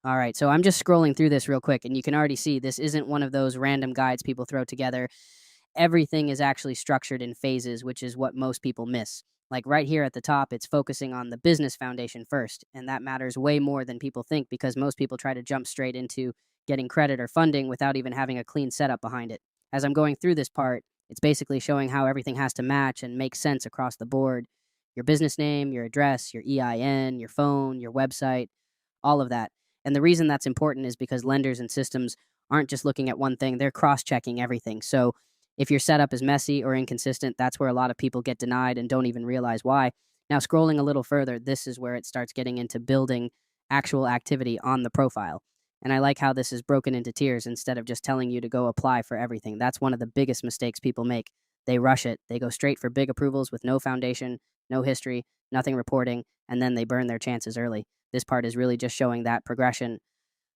All right, so I'm just scrolling through this real quick, and you can already see this isn't one of those random guides people throw together. Everything is actually structured in phases, which is what most people miss. Like right here at the top, it's focusing on the business foundation first, and that matters way more than people think because most people try to jump straight into getting credit or funding without even having a clean setup behind it. As I'm going through this part, it's basically showing how everything has to match and make sense across the board. Your business name, your address, your EIN, your phone, your website, all of that. And the reason that's important is because lenders and systems aren't just looking at one thing, they're cross checking everything. So if your setup is messy or inconsistent, that's where a lot of people get denied and don't even realize why. Now, scrolling a little further, this is where it starts getting into building actual activity on the profile. And I like how this is broken into tiers instead of just telling you to go apply for everything. That's one of the biggest mistakes people make. They rush it, they go straight for big approvals with no foundation, no history, nothing reporting, and then they burn their chances early. This part is really just showing that progression,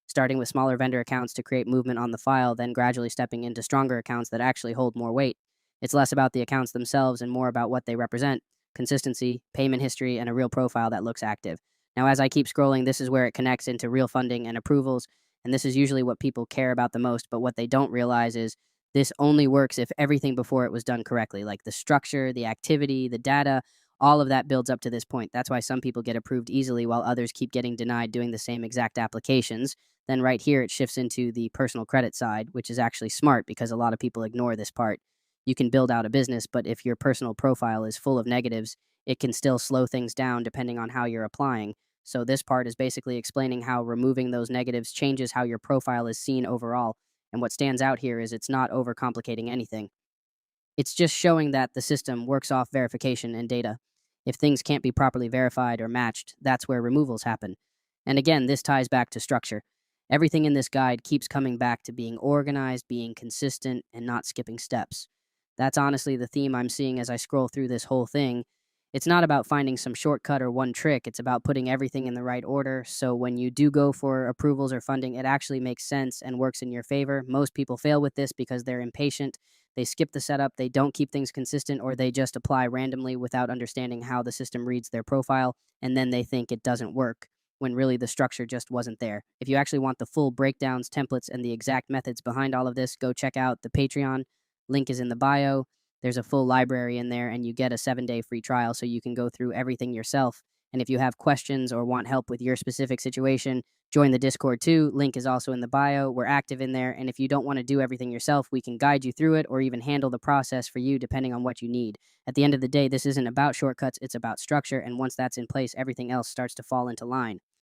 starting with smaller vendor accounts to create movement on the file, then gradually stepping into stronger accounts that actually hold more weight. It's less about the accounts themselves and more about what they represent: consistency, payment history, and a real profile that looks active. Now, as I keep scrolling, this is where it connects into real funding and approvals, and this is usually what people care about the most, but what they don't realize is this only works if everything before it was done correctly, like the structure, the activity, the data, all of that builds up to this point. That's why some people get approved easily while others keep getting denied doing the same exact applications. Then right here, it shifts into the personal credit side, which is actually smart because a lot of people ignore this part. You can build out a business, but if your personal profile is full of negatives, it can still slow things down depending on how you're applying. So this part is basically explaining how removing those negatives changes how your profile is seen overall. And what stands out here is it's not overcomplicating anything. It's just showing that the system works off verification and data. If things can't be properly verified or matched, that's where removals happen. And again, this ties back to structure. Everything in this guide keeps coming back to being organized, being consistent, and not skipping steps. That's honestly the theme I'm seeing as I scroll through this whole thing. It's not about finding some shortcut or one trick, it's about putting everything in the right order. So when you do go for approvals or funding, it actually makes sense and works in your favor. Most people fail with this because they're impatient, they skip the setup, they don't keep things consistent, or they just apply randomly without understanding how the system reads their profile, and then they think it doesn't work when really the structure just wasn't there. If you actually want the full breakdowns, templates, and the exact methods behind all of this, go check out the Patreon. Link is in the bio. There's a full library in there, and you get a 7-day free trial so you can go through everything yourself. And if you have questions or want help with your specific situation, join the Discord too. Link is also in the bio. We're active in there. And if you don't want to do everything yourself, we can guide you through it or even handle the process for you depending on what you need. At the end of the day, this isn't about shortcuts, it's about structure. And once that's in place, everything else starts to fall into line.